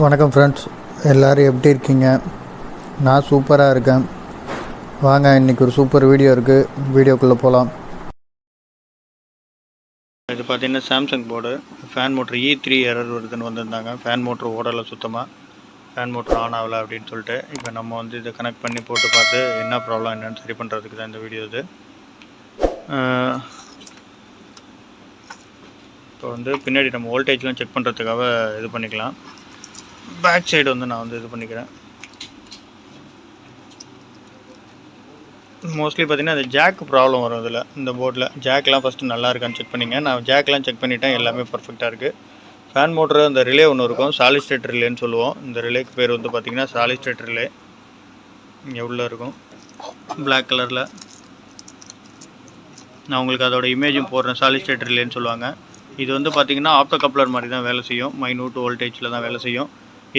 வணக்கம் ஃப்ரெண்ட்ஸ், எல்லோரும் எப்படி இருக்கீங்க? நான் சூப்பராக இருக்கேன். வாங்க, இன்றைக்கி ஒரு சூப்பர் வீடியோ இருக்குது, வீடியோக்குள்ளே போகலாம். இது பார்த்தீங்கன்னா Samsung board fan motor E3 error வருதுன்னு வந்திருந்தாங்க. ஃபேன் மோட்ரு ஓடலை, சுத்தமாக ஃபேன் மோட்ரு ஆன் ஆகலை அப்படின்னு சொல்லிட்டு இப்போ நம்ம வந்து இதை கனெக்ட் பண்ணி போட்டு பார்த்து என்ன ப்ராப்ளம் என்னென்னு சரி பண்ணுறதுக்கு தான் இந்த வீடியோ. இது இப்போ வந்து பின்னாடி நம்ம வோல்டேஜ்லாம் செக் பண்ணுறதுக்காக இது பண்ணிக்கலாம். பேக் சைடு வந்து நான் வந்து இது பண்ணிக்கிறேன். மோஸ்ட்லி பார்த்தீங்கன்னா அந்த ஜாக் ப்ராப்ளம் வரும். இதில் இந்த போர்டில் ஜாக்லாம் ஃபஸ்ட்டு நல்லா இருக்கான்னு செக் பண்ணிங்க. நான் ஜாக்லாம் செக் பண்ணிவிட்டேன், எல்லாமே பர்ஃபெக்டாக இருக்குது. ஃபேன் மோட்ரு அந்த ரிலே ஒன்று இருக்கும், சாலிட் ஸ்டேட் ரிலேன்னு சொல்லுவோம். இந்த ரிலேக்கு பேர் வந்து பார்த்திங்கன்னா சாலிட் ஸ்டேட் ரிலே. இங்கே உள்ளே இருக்கும் பிளாக் கலரில். நான் உங்களுக்கு அதோட இமேஜும் போடுறேன். சாலிட் ஸ்டேட் ரிலேன்னு சொல்லுவாங்க. இது வந்து பார்த்திங்கன்னா ஆப்டோ கப்ளர் மாதிரி தான் வேலை செய்யும், மைனூட் வோல்டேஜில் தான் வேலை செய்யும்.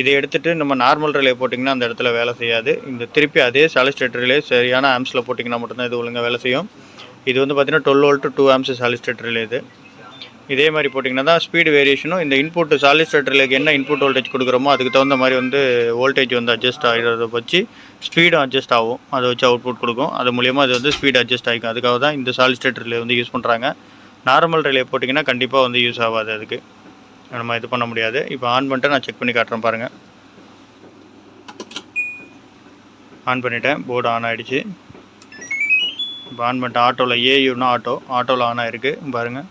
இதை எடுத்துகிட்டு நம்ம நார்மல் ரிலே போட்டிங்கன்னா அந்த இடத்துல வேலை செய்யாது. இந்த திருப்பி அதே சாலிட் ஸ்டேட் ரிலே சரியான ஆம்ஸில் போட்டிங்கன்னா மட்டும்தான் இது ஒழுங்காக வேலை செய்யும். இது வந்து பார்த்திங்கன்னா 12 volt 2 amps solid state relay. இது இதே மாதிரி போட்டிங்கன்னா தான் ஸ்பீடு வேரியேஷனும் இந்த இன்புட் சாலிட் ஸ்டேட் ரிலேக்கு என்ன இன்புட் வோல்டேஜ் கொடுக்குறோமோ அதுக்கு தகுந்த மாதிரி வந்து வோல்டேஜ் வந்து அட்ஜஸ்ட் ஆகிறத வச்சு ஸ்பீடும் அட்ஜஸ்ட் ஆகும். அதை வச்சு அவுட்புட் கொடுக்கும். அது மூலியமாக அது வந்து ஸ்பீடு அட்ஜஸ்ட் ஆகிக்கும். அதுக்காக தான் இந்த சாலிட் ஸ்டேட் ரிலே வந்து யூஸ் பண்ணுறாங்க. நார்மல் ரிலே போட்டிங்கன்னா கண்டிப்பாக வந்து யூஸ் ஆகாது, அதுக்கு நம்ம இது பண்ண முடியாது. இப்போ ஆன் பண்ணிட்டு நான் செக் பண்ணி காட்டுறேன் பாருங்கள். ஆன் பண்ணிவிட்டேன், போர்டு ஆன் ஆகிடுச்சு. இப்போ ஆன் பண்ணிட்டேன். ஆட்டோவில் ஏயுன்னா ஆட்டோவில் ஆன் ஆகிருக்கு பாருங்கள்.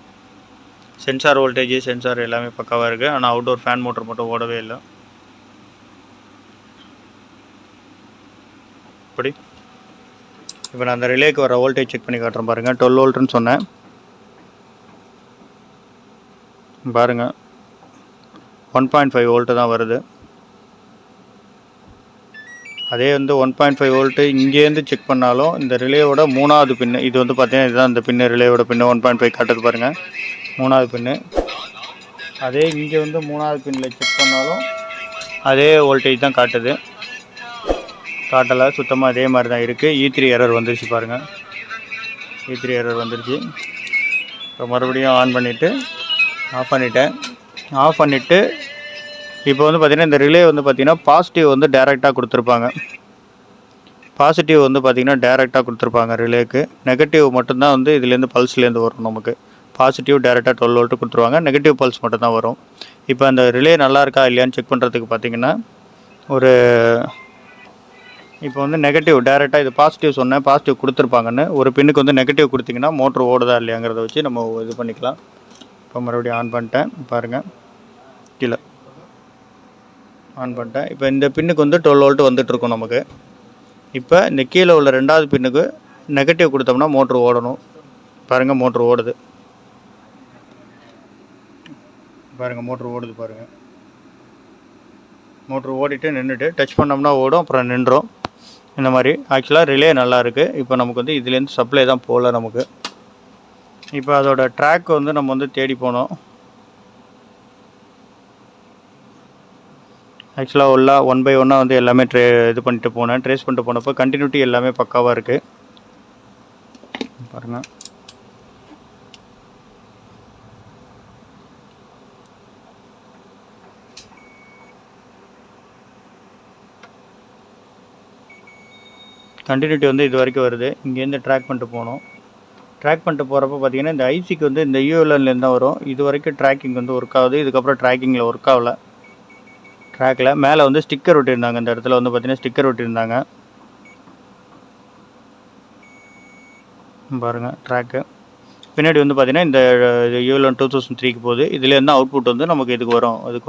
சென்சார் வோல்டேஜ் சென்சார் எல்லாமே பக்காவாக இருக்குது. ஆனால் அவுட்டோர் ஃபேன் மோட்டர் மட்டும் ஓடவே இல்லை. இப்படி இப்போ நான் அந்த ரிலேக்கு வர வோல்டேஜ் செக் பண்ணி காட்டுறேன் பாருங்கள். 12 வோல்ட்டுன்னு சொன்னேன் பாருங்கள், 1.5 வோல்ட்டு தான் வருது. அதே வந்து 1.5 வோல்ட்டு இங்கேருந்து செக் பண்ணாலும் இந்த ரிலேயோட 3வது பின்னு, இது வந்து பார்த்தீங்கன்னா இதுதான் இந்த பின்னு, ரிலேயோட பின்னு 1.5 காட்டுறது பாருங்கள், 3வது பின்னு. அதே இங்கே வந்து 3வது பின்னில் செக் பண்ணாலும் அதே வோல்டேஜ் தான் காட்டுது, காட்டலை. சுத்தமாக அதே மாதிரி தான் இருக்குது. E3 எரர் வந்துருச்சு பாருங்கள், E3 எரர் வந்துருச்சு. இப்போ மறுபடியும் ஆன் பண்ணிவிட்டு ஆஃப் பண்ணிவிட்டு இப்போ வந்து பார்த்திங்கன்னா இந்த ரிலே வந்து பார்த்திங்கன்னா பாசிட்டிவ் வந்து டேரெக்டாக கொடுத்துருப்பாங்க. பாசிட்டிவ் வந்து பார்த்திங்கன்னா டேரெக்டாக கொடுத்துருப்பாங்க ரிலேக்கு. நெகட்டிவ் மட்டும்தான் வந்து இதுலேருந்து பல்ஸ்லேருந்து வரும் நமக்கு. பாசிட்டிவ் டேரெக்டாக 12 வோல்ட்டு கொடுத்துருவாங்க, நெகட்டிவ் பல்ஸ் மட்டும்தான் வரும். இப்போ அந்த ரிலே நல்லா இருக்கா இல்லையான்னு செக் பண்ணுறதுக்கு பார்த்திங்கன்னா ஒரு இப்போ வந்து நெகட்டிவ் டேரெக்டாக, இது பாசிட்டிவ் சொன்னேன், பாசிட்டிவ் கொடுத்துருப்பாங்கன்னு. ஒரு பின்னுக்கு வந்து நெகட்டிவ் கொடுத்திங்கன்னா மோட்ரு ஓடுதா இல்லையாங்கிறத வச்சு நம்ம இது பண்ணிக்கலாம். இப்போ மறுபடியும் ஆன் பண்ணிட்டேன் பாருங்கள், கீழே ஆன் பண்ணிட்டேன். இப்போ இந்த பின்னுக்கு வந்து 12 வோல்ட்டு வந்துட்டுருக்கும் நமக்கு. இப்போ இந்த கீழே உள்ள 2வது பின்னுக்கு நெகட்டிவ் கொடுத்தோம்னா மோட்ரு ஓடணும் பாருங்கள். மோட்ரு ஓடுது பாருங்கள், மோட்ரு ஓடுது பாருங்கள். மோட்ரு ஓடிட்டு நின்றுட்டு டச் பண்ணோம்னா ஓடும், அப்புறம் நின்றோம். இந்த மாதிரி ஆக்சுவலாக ரிலே நல்லாயிருக்கு. இப்போ நமக்கு வந்து இதுலேருந்து சப்ளை தான் போகல நமக்கு. இப்போ அதோட ட்ராக் வந்து நம்ம வந்து தேடி போனோம். ஆக்சுவலாக உள்ள 1 பை 1 வந்து எல்லாமே இது பண்ணிட்டு போனேன். ட்ரேஸ் பண்ணிட்டு போனப்போ கண்டினியூட்டி எல்லாமே பக்காவாக இருக்குது பாருங்கள். கண்டினியூட்டி வந்து இது வரைக்கும் வருது. இங்கேருந்து ட்ராக் பண்ணிட்டு போனோம். ட்ராக் பண்ணிட்டு போகிறப்ப பார்த்திங்கன்னா இந்த ஐசிக்கு வந்து இந்த யூஎல்என்லேருந்து தான் வரும். இது வரைக்கும் ட்ராக்கிங் வந்து ஒர்க் ஆகுது. இதுக்கப்புறம் ட்ராக்கிங்கில் ஒர்க் ஆகலை. ட்ராக்கில் மேலே வந்து ஸ்டிக்கர் ஒட்டியிருந்தாங்க. இந்த இடத்துல வந்து பார்த்திங்கன்னா ஸ்டிக்கர் ஒட்டியிருந்தாங்க பாருங்கள். ட்ராக்கு பின்னாடி வந்து பார்த்திங்கன்னா இந்த யூஎல்என் 2003க்கு போகுது. இதுலேருந்து அவுட்புட் வந்து நமக்கு இதுக்கு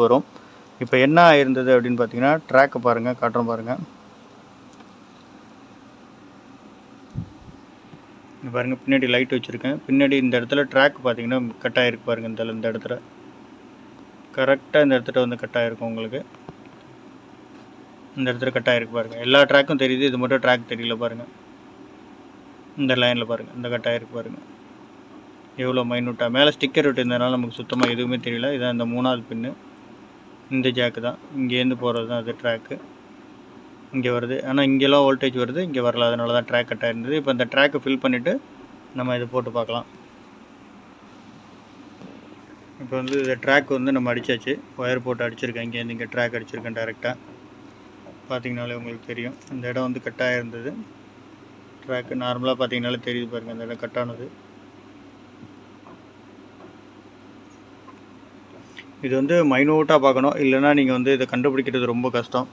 வரும். இப்போ என்ன இருந்தது அப்படின்னு பார்த்தீங்கன்னா ட்ராக்கை பாருங்கள், காட்டுறோம் பாருங்கள். இங்கே பாருங்கள், பின்னாடி லைட் வச்சுருக்கேன். பின்னாடி இந்த இடத்துல ட்ராக் பார்த்திங்கன்னா கட் ஆகிருக்கு பாருங்கள். இந்த இடத்துல கரெக்டாக இந்த இடத்துல வந்து கட் ஆகிருக்கும் உங்களுக்கு. இந்த இடத்துல கட் ஆகிருக்கு பாருங்கள். எல்லா ட்ராக்கும் தெரியுது, இது மட்டும் ட்ராக் தெரியல பாருங்கள். இந்த லைனில் பாருங்கள், இந்த கட் ஆகிருக்கு பாருங்கள். எவ்வளோ மைனூட்டாக மேலே ஸ்டிக்கர் விட்டுருந்ததுனால நமக்கு சுத்தமாக எதுவுமே தெரியல. இதான் இந்த 3வது பின்னு, இந்த ஜாக்கு தான். இங்கேருந்து போகிறது தான் அது ட்ராக்கு. இங்கே வருது, ஆனால் இங்கெல்லாம் வோல்டேஜ் வருது, இங்கே வரல. அதனால தான் ட்ராக் கட் ஆகிருந்தது. இப்போ இந்த ட்ராக்கை ஃபில் பண்ணிவிட்டு நம்ம இதை போட்டு பார்க்கலாம். இப்போ வந்து இந்த ட்ராக் வந்து நம்ம அடித்தாச்சு, ஒயர் போட்டு அடிச்சிருக்கேன். இங்கேருந்து இங்கே ட்ராக் அடிச்சிருக்கேன் டேரெக்டாக. பார்த்தீங்கனாலே உங்களுக்கு தெரியும், இந்த இடம் வந்து கட்டாக இருந்தது. ட்ராக்கு நார்மலாக பார்த்தீங்கனாலே தெரியுது பாருங்கள், அந்த இடம் கட்டானது. இது வந்து மைனூட்டாக பார்க்கணும், இல்லைனா நீங்கள் வந்து இதை கண்டுபிடிக்கிறது ரொம்ப கஷ்டம்.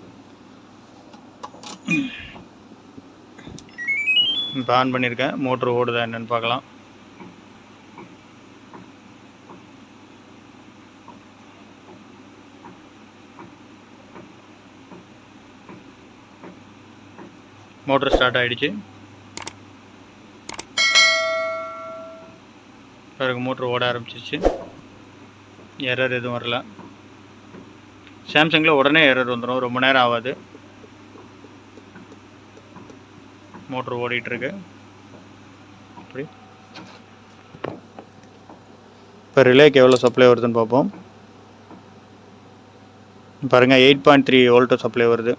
இப்போ ஆன் பண்ணியிருக்கேன், மோட்ரு ஓடுதா என்னென்னு பார்க்கலாம். மோட்டர் ஸ்டார்ட் ஆகிடுச்சு. பிறகு மோட்ரு ஓட ஆரம்பிச்சிச்சு. எரர் எதுவும் வரல. சாம்சங்கில் உடனே எரர் வந்துடும், ரொம்ப நேரம் ஆகாது. மோட்ரு ஓடிட்டுருக்கு. அப்படி இப்போ ரிலேக்கு எவ்வளோ சப்ளை வருதுன்னு பார்ப்போம். பாருங்கள், 8.3 வோல்ட்டு சப்ளை வருது.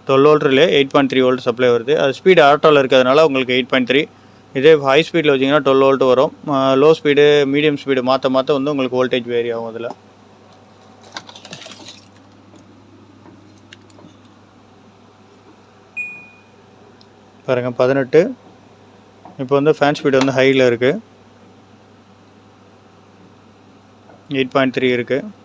12 வோல்ட் ரிலே 8.3 வோல்ட் சப்ளை வருது. அது ஸ்பீடு ஆட்டோவில் இருக்கிறதுனால உங்களுக்கு 8.3. இதே ஹை ஸ்பீடில் வச்சிங்கன்னா 12 வோல்ட் வரும். லோ ஸ்பீடு, மீடியம் ஸ்பீடு மாற்ற வந்து உங்களுக்கு வோல்டேஜ் வேரி ஆகும். அதில் பாருங்கள் 18. இப்போ வந்து ஃபேன் ஸ்பீடு வந்து ஹையில் இருக்குது, 8.3 இருக்குது.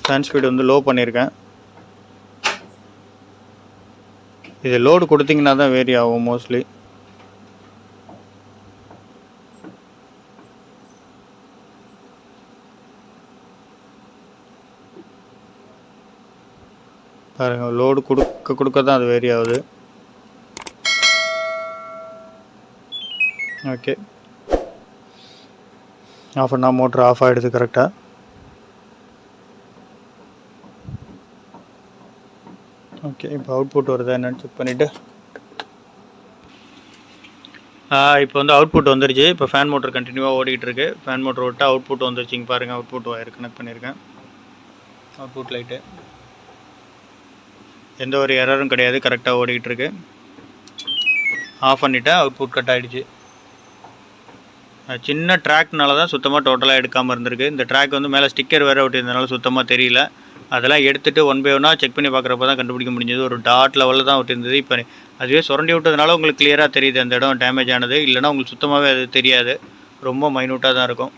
ஃபேன் ஸ்பீடு வந்து லோ பண்ணியிருக்கேன். இது லோடு கொடுத்தீங்கன்னா தான் வேரி ஆகும் மோஸ்ட்லி. பாருங்கள், லோடு கொடுக்க தான் அது வேரி ஆகுது. ஓகே, ஆஃப் பண்ணால் மோட்ரு ஆஃப் ஆகிடுது கரெக்டாக. ஓகே, இப்போ அவுட்புட் வருதா என்னன்னு செக் பண்ணிவிட்டு. இப்போ வந்து அவுட்புட் வந்துருச்சு. இப்போ ஃபேன் மோட்டர் கண்டினியூவாக ஓடிக்கிட்டு ஃபேன் மோட்டர் விட்டு அவுட்புட் வந்துருச்சுங்க. பாருங்கள், அவுட்புட் ஒயர் கனெக்ட் பண்ணியிருக்கேன். அவுட்புட் லைட்டு எந்த ஒரு எரரும் கிடையாது, கரெக்டாக ஓடிக்கிட்டு இருக்கு. ஆஃப் பண்ணிவிட்டேன், அவுட்புட் கட் ஆகிடுச்சு. சின்ன ட்ராக்னால தான் சுத்தமாக டோட்டலாக எடுக்காமல் இருந்திருக்கு. இந்த ட்ராக் வந்து மேலே ஸ்டிக்கர் வேறு ஒட்டியிருந்தனால சுத்தமாக தெரியல. அதெல்லாம் எடுத்துகிட்டு ஒன் பை ஒன்னாக செக் பண்ணி பார்க்குறப்ப தான் கண்டுபிடிக்க முடிஞ்சது. ஒரு டாட் லெவலில் தான் ஒட்டியிருந்தது. இப்போ அதுவே சுரண்டி விட்டதுனால உங்களுக்கு கிளியராக தெரியுது அந்த இடம் டேமேஜ் ஆனது. இல்லைனா உங்களுக்கு சுத்தமாகவே அது தெரியாது, ரொம்ப மைனூட்டாக தான் இருக்கும்.